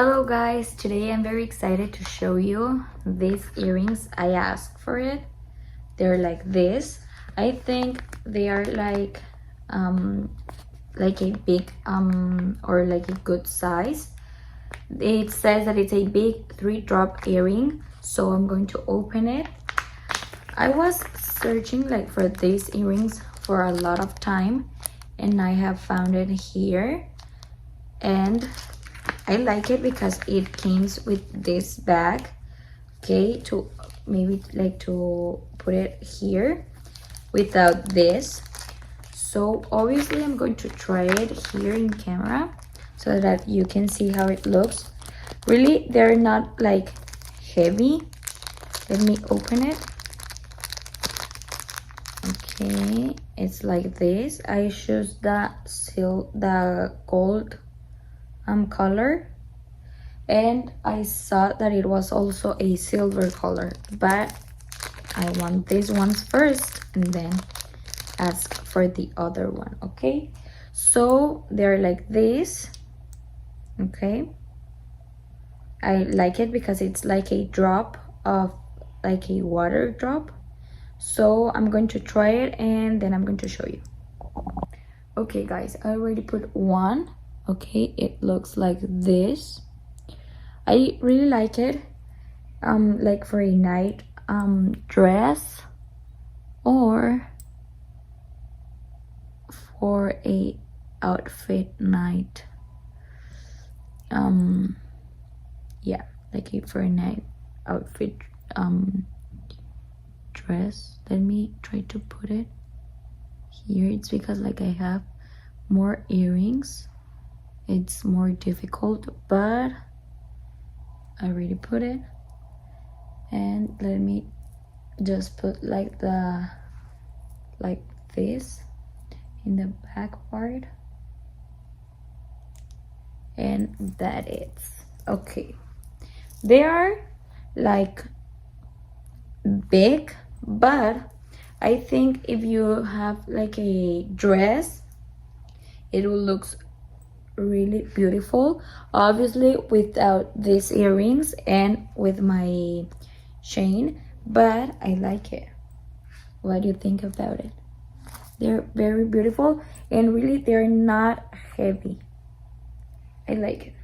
Hello guys, today I'm very excited to show you these earrings. I asked for it. They're like this. I think they are like a big or like a good size. It says that it's a big 3-drop earring, so I'm going to open it. I was searching like for these earrings for a lot of time, and I have found it here, and I like it because it comes with this bag, okay, to maybe like to put it here without this. So obviously I'm going to try it here in camera so that you can see how it looks. Really, they're not like heavy. Let me open it. Okay, it's like this. I choose the gold color, and I saw that it was also a silver color, but I want these ones first and then ask for the other one. Okay, so they're like this. Okay, I like it because it's like a drop of like a water drop. So I'm going to try it and then I'm going to show you. Okay guys, I already put one. Okay, it looks like this. I really like it, like for a night dress or for a outfit night. Yeah, like for a night outfit dress. Let me try to put it here. It's because like I have more earrings, it's more difficult, but I already put it. And let me just put like this in the back part, and that is okay. They are like big, but I think if you have like a dress, it will look really beautiful, obviously without these earrings and with my chain, but I like it. What do you think about it? They're very beautiful, and really they're not heavy. I like it.